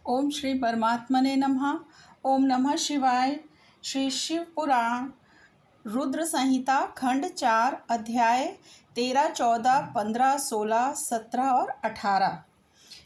ओम श्री परमात्मने नमः। ओम नमः शिवाय। श्री शिव पुराण रुद्र संहिता खंड 4 अध्याय 13, 14, 15, 16, 17 और 18।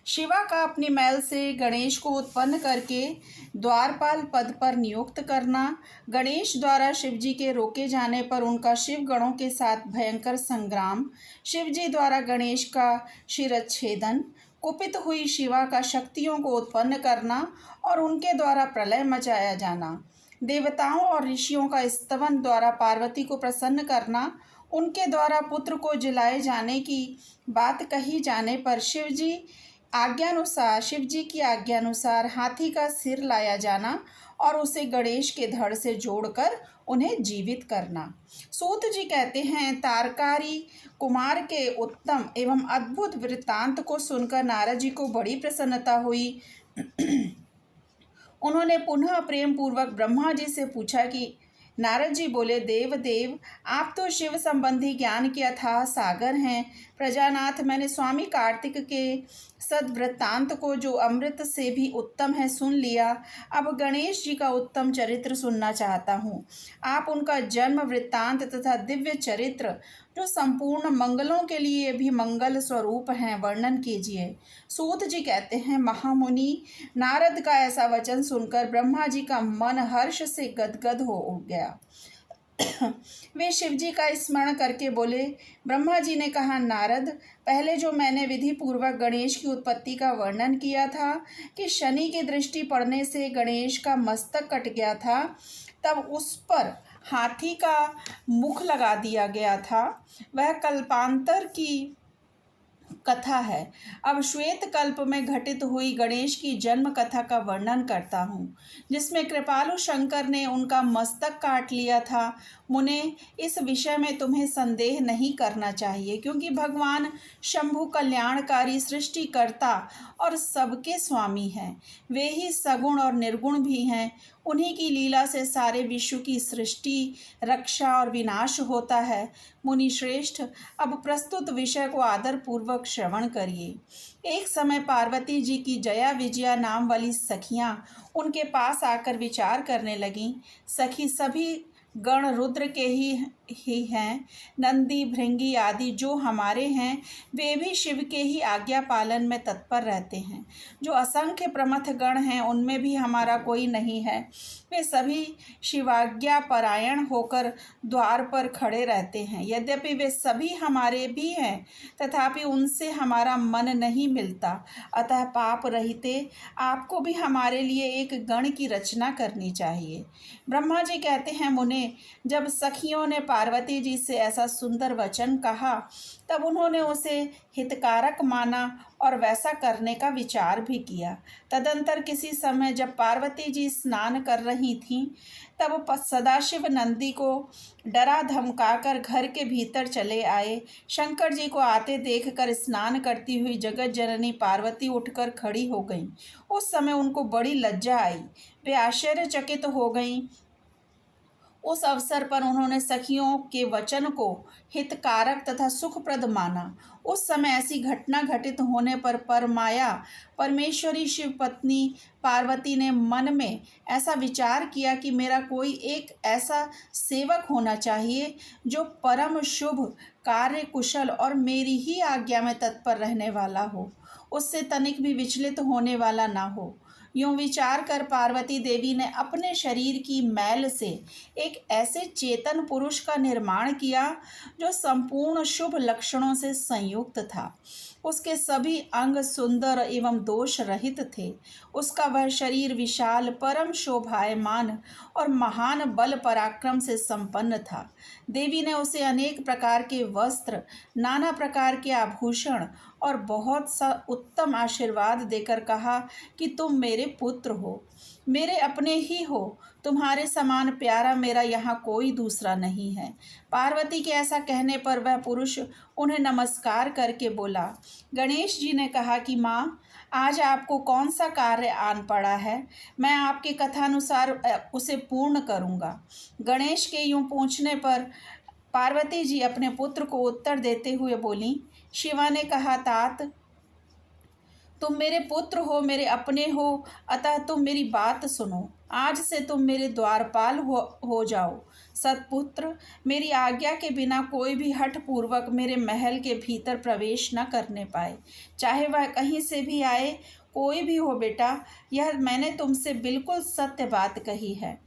शिवा का अपनी मैल से गणेश को उत्पन्न करके द्वारपाल पद पर नियुक्त करना, गणेश द्वारा शिवजी के रोके जाने पर उनका शिव गणों के साथ भयंकर संग्राम, शिवजी द्वारा गणेश का शिरच्छेदन, कुपित हुई शिवा का शक्तियों को उत्पन्न करना और उनके द्वारा प्रलय मचाया जाना, देवताओं और ऋषियों का स्तवन द्वारा पार्वती को प्रसन्न करना, उनके द्वारा पुत्र को जिलाए जाने की बात कही जाने पर शिवजी की आज्ञानुसार हाथी का सिर लाया जाना और उसे गणेश के धड़ से जोड़कर उन्हें जीवित करना। सूत जी कहते हैं, तारकारी कुमार के उत्तम एवं अद्भुत वृत्तांत को सुनकर नारद जी को बड़ी प्रसन्नता हुई। उन्होंने पुनः प्रेम पूर्वक ब्रह्मा जी से पूछा कि नारद जी बोले, देव आप तो शिव संबंधी ज्ञान के अथाह सागर हैं। प्रजानाथ, मैंने स्वामी कार्तिक के सद्वृत्तांत को, जो अमृत से भी उत्तम है, सुन लिया। अब गणेश जी का उत्तम चरित्र सुनना चाहता हूँ। आप उनका जन्म वृत्तांत तथा दिव्य चरित्र, जो संपूर्ण मंगलों के लिए भी मंगल स्वरूप हैं, वर्णन कीजिए। सूत जी कहते हैं, महामुनि, नारद का ऐसा वचन सुनकर ब्रह्मा जी का मन हर्ष से गदगद हो उठ गया। वे शिवजी का स्मरण करके बोले, ब्रह्मा जी ने कहा, नारद, पहले जो मैंने विधि पूर्वक गणेश की उत्पत्ति का वर्णन किया था कि शनि की दृष्टि पड़ने से गणेश का मस्तक कट गया था, तब उस पर हाथी का मुख लगा दिया गया था, वह कल्पांतर की कथा है। अब श्वेत कल्प में घटित हुई गणेश की जन्म कथा का वर्णन करता हूँ, जिसमें कृपालु शंकर ने उनका मस्तक काट लिया था। मुने, इस विषय में तुम्हें संदेह नहीं करना चाहिए, क्योंकि भगवान शंभु कल्याणकारी सृष्टिकर्ता और सबके स्वामी हैं। वे ही सगुण और निर्गुण भी हैं। उन्हीं की लीला से सारे विश्व की सृष्टि, रक्षा और विनाश होता है। मुनि श्रेष्ठ, अब प्रस्तुत विषय को आदर पूर्वक श्रवण करिए। एक समय पार्वती जी की जया विजया नाम वाली सखियां उनके पास आकर विचार करने लगीं। सखी सभी गण रुद्र के ही हैं। नंदी, भृंगी आदि जो हमारे हैं, वे भी शिव के ही आज्ञा पालन में तत्पर रहते हैं। जो असंख्य प्रमथ गण हैं, उनमें भी हमारा कोई नहीं है। वे सभी शिवाज्ञा परायण होकर द्वार पर खड़े रहते हैं। यद्यपि वे सभी हमारे भी हैं, तथापि उनसे हमारा मन नहीं मिलता। अतः पाप रहिते आपको भी हमारे लिए एक गण की रचना करनी चाहिए। ब्रह्मा जी कहते हैं, मुने, जब सखियों ने पार्वती जी से ऐसा सुंदर वचन कहा, तब उन्होंने उसे हितकारक माना और वैसा करने का विचार भी किया। तदंतर किसी समय जब पार्वती जी स्नान कर रही थीं, तब सदाशिव नंदी को डरा धमकाकर घर के भीतर चले आए। शंकर जी को आते देखकर स्नान करती हुई जगत जननी पार्वती उठकर खड़ी हो गईं। उस समय उनको बड़ी लज्जा आई। वे आश्चर्यचकित हो गईं। उस अवसर पर उन्होंने सखियों के वचन को हितकारक तथा सुखप्रद माना। उस समय ऐसी घटना घटित होने पर परमाया परमेश्वरी शिव पत्नी पार्वती ने मन में ऐसा विचार किया कि मेरा कोई एक ऐसा सेवक होना चाहिए जो परम शुभ, कार्य कुशल और मेरी ही आज्ञा में तत्पर रहने वाला हो, उससे तनिक भी विचलित होने वाला ना हो। यूं विचार कर पार्वती देवी ने अपने शरीर की मैल से एक ऐसे चेतन पुरुष का निर्माण किया जो संपूर्ण शुभ लक्षणों से संयुक्त था। उसके सभी अंग सुंदर एवं दोष रहित थे। उसका वह शरीर विशाल, परम शोभायमान और महान बल पराक्रम से संपन्न था। देवी ने उसे अनेक प्रकार के वस्त्र, नाना प्रकार के आभूषण और बहुत सा उत्तम आशीर्वाद देकर कहा कि तुम मेरे पुत्र हो, मेरे अपने ही हो। तुम्हारे समान प्यारा मेरा यहाँ कोई दूसरा नहीं है। पार्वती के ऐसा कहने पर वह पुरुष उन्हें नमस्कार करके बोला। गणेश जी ने कहा कि माँ, आज आपको कौन सा कार्य आन पड़ा है, मैं आपके कथानुसार उसे पूर्ण करूँगा। गणेश के यूं पूछने पर पार्वती जी अपने पुत्र को उत्तर देते हुए बोली। शिवा ने कहा, तात, तुम मेरे पुत्र हो, मेरे अपने हो, अतः तुम मेरी बात सुनो। आज से तुम मेरे द्वारपाल हो जाओ। सतपुत्र, मेरी आज्ञा के बिना कोई भी हठ पूर्वक मेरे महल के भीतर प्रवेश न करने पाए, चाहे वह कहीं से भी आए, कोई भी हो बेटा। यह मैंने तुमसे बिल्कुल सत्य बात कही है।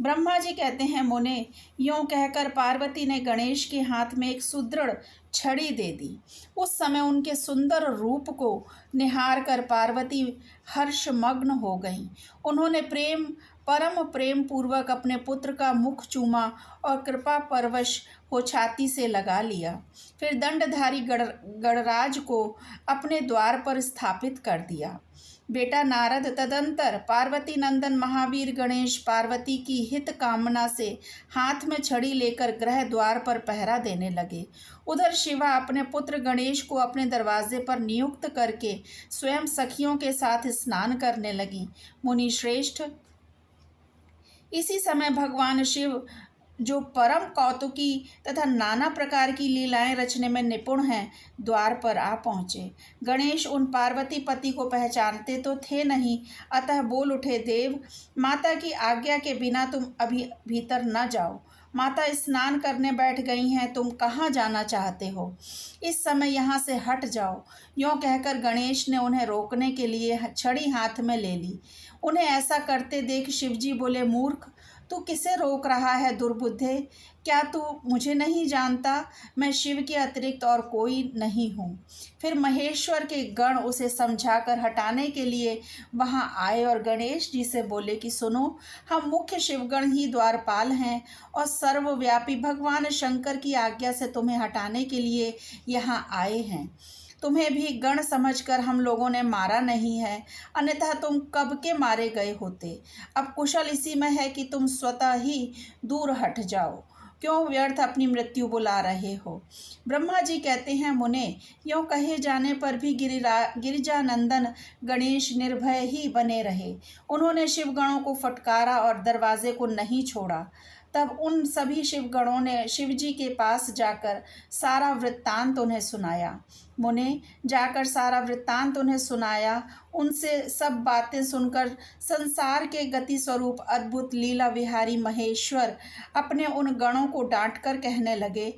ब्रह्मा जी कहते हैं, मुने, यूँ कहकर पार्वती ने गणेश के हाथ में एक सुदृढ़ छड़ी दे दी। उस समय उनके सुंदर रूप को निहार कर पार्वती हर्षमग्न हो गईं। उन्होंने परम प्रेम पूर्वक अपने पुत्र का मुख चूमा और कृपा परवश हो छाती से लगा लिया। फिर दंडधारी गणराज को अपने द्वार पर स्थापित कर दिया। बेटा नारद, तदंतर पार्वती नंदन महावीर गणेश पार्वती की हित कामना से हाथ में छड़ी लेकर गृह द्वार पर पहरा देने लगे। उधर शिवा अपने पुत्र गणेश को अपने दरवाजे पर नियुक्त करके स्वयं सखियों के साथ स्नान करने लगी। मुनि श्रेष्ठ, इसी समय भगवान शिव, जो परम कौतुकी तथा नाना प्रकार की लीलाएं रचने में निपुण हैं, द्वार पर आ पहुँचे। गणेश उन पार्वती पति को पहचानते तो थे नहीं, अतः बोल उठे, देव, माता की आज्ञा के बिना तुम अभी भीतर न जाओ। माता स्नान करने बैठ गई हैं, तुम कहाँ जाना चाहते हो? इस समय यहाँ से हट जाओ। यूँ कहकर गणेश ने उन्हें रोकने के लिए छड़ी हाथ में ले ली। उन्हें ऐसा करते देख शिवजी बोले, मूर्ख, तू किसे रोक रहा है दुर्बुद्धे? क्या तू मुझे नहीं जानता? मैं शिव के अतिरिक्त और कोई नहीं हूँ। फिर महेश्वर के गण उसे समझाकर हटाने के लिए वहाँ आए और गणेश जी से बोले कि सुनो, हम मुख्य शिवगण ही द्वारपाल हैं और सर्वव्यापी भगवान शंकर की आज्ञा से तुम्हें हटाने के लिए यहाँ आए हैं। तुम्हें भी गण समझकर हम लोगों ने मारा नहीं है, अन्यथा तुम कब के मारे गए होते। अब कुशल इसी में है कि तुम स्वतः ही दूर हट जाओ। क्यों व्यर्थ अपनी मृत्यु बुला रहे हो? ब्रह्मा जी कहते हैं, मुने, यूँ कहे जाने पर भी गिरिजानंदन गणेश निर्भय ही बने रहे। उन्होंने शिवगणों को फटकारा और दरवाजे को नहीं छोड़ा। तब उन सभी शिवगणों ने शिवजी के पास जाकर सारा वृत्तांत उन्हें सुनाया। मुने, जाकर सारा वृत्तांत उन्हें सुनाया। उनसे सब बातें सुनकर संसार के गति स्वरूप अद्भुत लीला विहारी महेश्वर अपने उन गणों को डांटकर कहने लगे।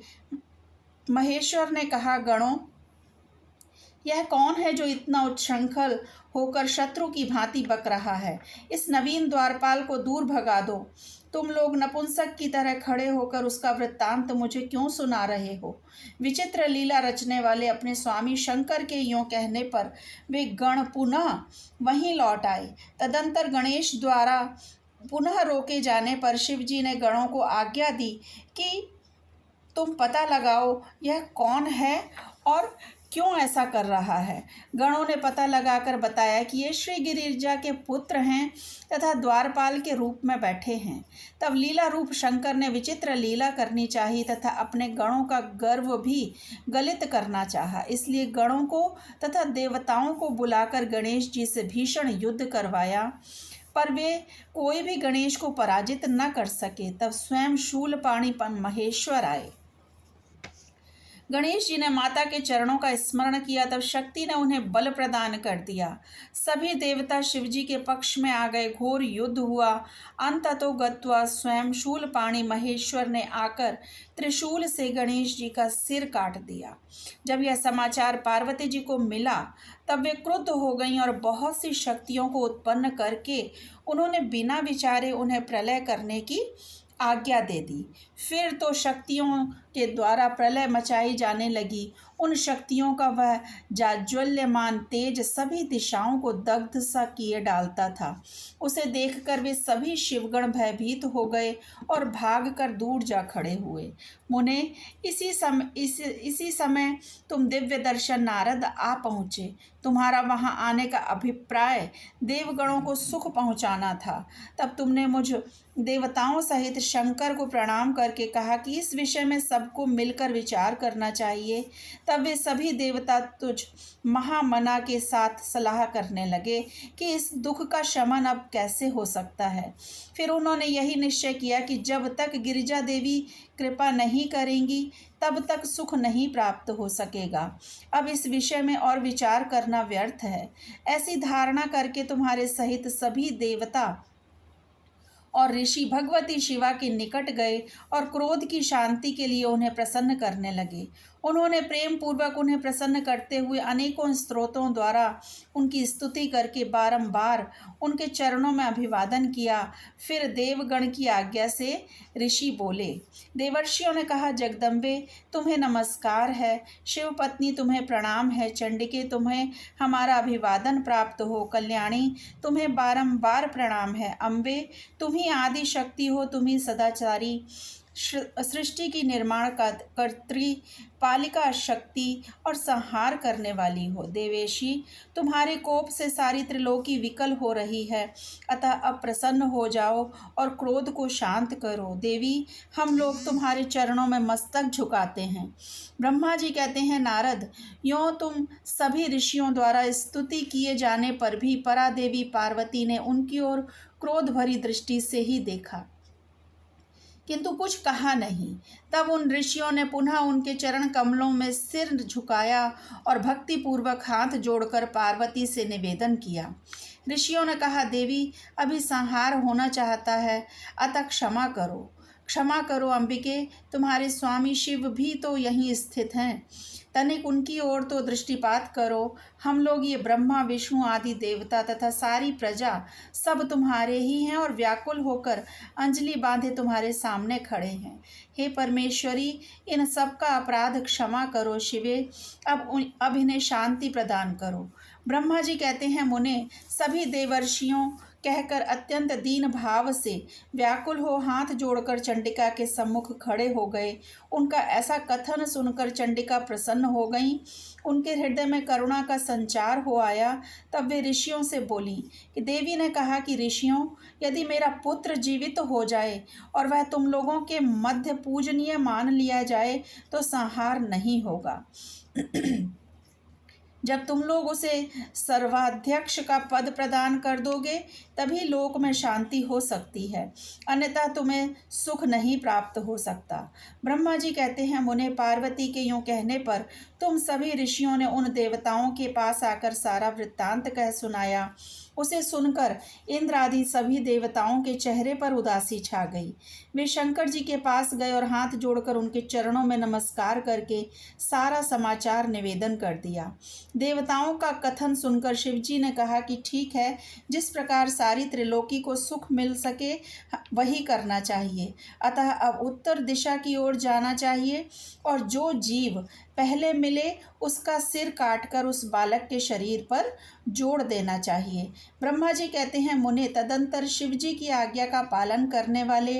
महेश्वर ने कहा, गणों, यह कौन है जो इतना उच्छृंखल होकर शत्रु की भांति बक रहा है? इस नवीन द्वारपाल को दूर भगा दो। तुम लोग नपुंसक की तरह खड़े होकर उसका वृत्तांत मुझे क्यों सुना रहे हो? विचित्र लीला रचने वाले अपने स्वामी शंकर के यूँ कहने पर वे गण पुनः वहीं लौट आए। तदंतर गणेश द्वारा पुनः रोके जाने पर शिवजी ने गणों को आज्ञा दी कि तुम पता लगाओ यह कौन है और क्यों ऐसा कर रहा है। गणों ने पता लगाकर बताया कि ये श्री गिरिजा के पुत्र हैं तथा द्वारपाल के रूप में बैठे हैं। तब लीला रूप शंकर ने विचित्र लीला करनी चाहिए तथा अपने गणों का गर्व भी गलित करना चाहा। इसलिए गणों को तथा देवताओं को बुलाकर गणेश जी से भीषण युद्ध करवाया, पर वे कोई भी गणेश को पराजित न कर सके। तब स्वयं शूलपाणी महेश्वर आए। गणेश जी ने माता के चरणों का स्मरण किया, तब शक्ति ने उन्हें बल प्रदान कर दिया। सभी देवता शिवजी के पक्ष में आ गए। घोर युद्ध हुआ। अंततो गत्वा स्वयं शूलपाणी महेश्वर ने आकर त्रिशूल से गणेश जी का सिर काट दिया। जब यह समाचार पार्वती जी को मिला तब वे क्रुद्ध हो गईं और बहुत सी शक्तियों को उत्पन्न करके उन्होंने बिना विचारे उन्हें प्रलय करने की आज्ञा दे दी। फिर तो शक्तियों के द्वारा प्रलय मचाई जाने लगी। उन शक्तियों का वह जाज्वल्यमान तेज सभी दिशाओं को दग्ध सा किए डालता था। उसे देखकर वे सभी शिवगण भयभीत हो गए और भागकर दूर जा खड़े हुए। मुने, इसी समय तुम दिव्य दर्शन नारद आ पहुँचे। तुम्हारा वहाँ आने का अभिप्राय देवगणों को सुख पहुँचाना था। तब तुमने मुझ देवताओं सहित शंकर को प्रणाम करके कहा कि इस विषय में सबको मिलकर विचार करना चाहिए। तब वे सभी देवता तुझ महामना के साथ सलाह करने लगे कि इस दुख का शमन अब कैसे हो सकता है। फिर उन्होंने यही निश्चय किया कि जब तक गिरिजा देवी कृपा नहीं करेंगी तब तक सुख नहीं प्राप्त हो सकेगा। अब इस विषय में और विचार करना व्यर्थ है। ऐसी धारणा करके तुम्हारे सहित सभी देवता और ऋषि भगवती शिवा के निकट गए और क्रोध की शांति के लिए उन्हें प्रसन्न करने लगे। उन्होंने प्रेम पूर्वक उन्हें प्रसन्न करते हुए अनेकों स्तोत्रों द्वारा उनकी स्तुति करके बारंबार उनके चरणों में अभिवादन किया। फिर देवगण की आज्ञा से ऋषि बोले। देवर्षियों ने कहा, जगदम्बे तुम्हें नमस्कार है, शिव पत्नी तुम्हें प्रणाम है, चंडिके तुम्हें हमारा अभिवादन प्राप्त हो, कल्याणी तुम्हें बारंबार प्रणाम है, अम्बे तुम ही आदि शक्ति हो, तुम ही सदाचारी सृष्टि की निर्माण कर्त्री, पालिका शक्ति और संहार करने वाली हो। देवेशी तुम्हारे कोप से सारी त्रिलोकी विकल हो रही है, अतः अब प्रसन्न हो जाओ और क्रोध को शांत करो। देवी हम लोग तुम्हारे चरणों में मस्तक झुकाते हैं। ब्रह्मा जी कहते हैं, नारद यों तुम सभी ऋषियों द्वारा स्तुति किए जाने पर भी परादेवी पार्वती ने उनकी ओर क्रोध भरी दृष्टि से ही देखा, किंतु कुछ कहा नहीं। तब उन ऋषियों ने पुनः उनके चरण कमलों में सिर झुकाया और भक्तिपूर्वक हाथ जोड़कर पार्वती से निवेदन किया। ऋषियों ने कहा, देवी अभी संहार होना चाहता है, अतः क्षमा करो, क्षमा करो अंबिके, तुम्हारे स्वामी शिव भी तो यहीं स्थित हैं, तनिक उनकी ओर तो दृष्टिपात करो। हम लोग ये ब्रह्मा विष्णु आदि देवता तथा सारी प्रजा सब तुम्हारे ही हैं और व्याकुल होकर अंजलि बांधे तुम्हारे सामने खड़े हैं। हे परमेश्वरी इन सब का अपराध क्षमा करो शिवे, अब इन्हें शांति प्रदान करो। ब्रह्मा जी कहते हैं, मुने सभी देवर्षियों कहकर अत्यंत दीन भाव से व्याकुल हो हाथ जोड़कर चंडिका के सम्मुख खड़े हो गए। उनका ऐसा कथन सुनकर चंडिका प्रसन्न हो गईं। उनके हृदय में करुणा का संचार हो आया। तब वे ऋषियों से बोली कि देवी ने कहा कि ऋषियों, यदि मेरा पुत्र जीवित हो जाए और वह तुम लोगों के मध्य पूजनीय मान लिया जाए तो संहार नहीं होगा। जब तुम लोग उसे सर्वाध्यक्ष का पद प्रदान कर दोगे तभी लोक में शांति हो सकती है, अन्यथा तुम्हें सुख नहीं प्राप्त हो सकता। ब्रह्मा जी कहते हैं, मुने पार्वती के यूँ कहने पर तुम सभी ऋषियों ने उन देवताओं के पास आकर सारा वृत्तांत कह सुनाया। उसे सुनकर इंद्र आदि सभी देवताओं के चेहरे पर उदासी छा गई। वे शंकर जी के पास गए और हाथ जोड़कर उनके चरणों में नमस्कार करके सारा समाचार निवेदन कर दिया। देवताओं का कथन सुनकर शिवजी ने कहा कि ठीक है, जिस प्रकार सारी त्रिलोकी को सुख मिल सके वही करना चाहिए। अतः अब उत्तर दिशा की ओर जाना चाहिए और जो जीव पहले मिले उसका सिर काटकर उस बालक के शरीर पर जोड़ देना चाहिए। ब्रह्मा जी कहते हैं, मुने तदंतर शिवजी की आज्ञा का पालन करने वाले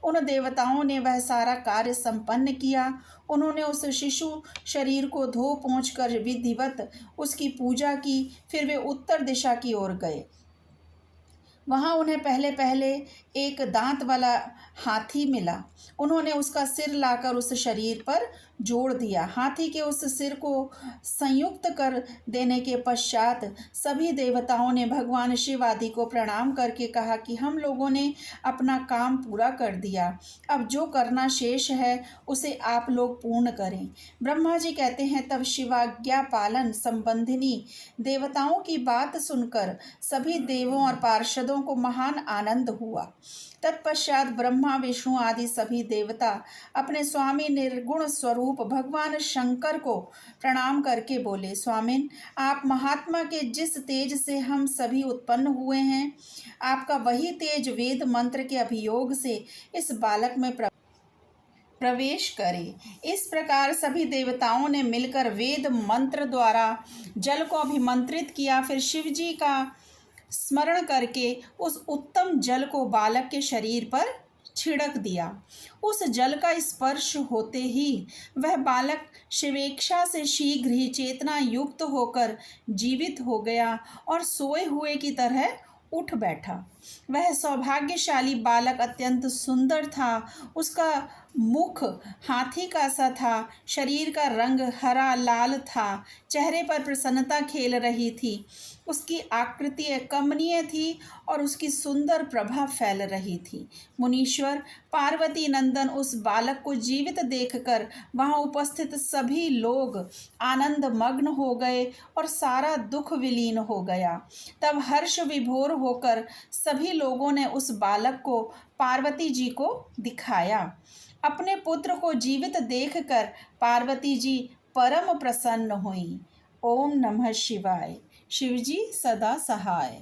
उन देवताओं ने वह सारा कार्य संपन्न किया। उन्होंने उस शिशु शरीर को धो पोंछ कर विधिवत उसकी पूजा की। फिर वे उत्तर दिशा की ओर गए। वहाँ उन्हें पहले पहले एक दांत वाला हाथी मिला। उन्होंने उसका सिर लाकर उस शरीर पर जोड़ दिया। हाथी के उस सिर को संयुक्त कर देने के पश्चात सभी देवताओं ने भगवान शिव आदि को प्रणाम करके कहा कि हम लोगों ने अपना काम पूरा कर दिया, अब जो करना शेष है उसे आप लोग पूर्ण करें। ब्रह्मा जी कहते हैं, तब शिवाज्ञा पालन संबंधिनी देवताओं की बात सुनकर सभी देवों और पार्षदों को महान आनंद हुआ। तत्पश्चात ब्रह्मा विष्णु आदि सभी देवता अपने स्वामी निर्गुण स्वरूप भगवान शंकर को प्रणाम करके बोले, स्वामिन आप महात्मा के जिस तेज से हम सभी उत्पन्न हुए हैं, आपका वही तेज वेद मंत्र के अभियोग से इस बालक में प्रवेश करे। इस प्रकार सभी देवताओं ने मिलकर वेद मंत्र द्वारा जल को अभिमंत्रित किया। फिर शिव जी का स्मरण करके उस उत्तम जल को बालक के शरीर पर छिड़क दिया। उस जल का स्पर्श होते ही वह बालक शिवेक्षा से शीघ्र ही चेतना युक्त होकर जीवित हो गया और सोए हुए की तरह उठ बैठा। वह सौभाग्यशाली बालक अत्यंत सुंदर था। उसका मुख हाथी का सा था, शरीर का रंग हरा लाल था, चेहरे पर प्रसन्नता खेल रही थी। उसकी आकृति कमनीय थी और उसकी सुंदर प्रभा फैल रही थी। मुनीश्वर, पार्वती नंदन उस बालक को जीवित देखकर वहां उपस्थित सभी लोग आनंद मग्न हो गए और सारा दुख विलीन हो गया। तब हर्ष विभोर होकर सभी लोगों ने उस बालक को पार्वती जी को दिखाया। अपने पुत्र को जीवित देखकर पार्वती जी परम प्रसन्न हुई। ओम नमः शिवाय। शिवजी सदा सहाय।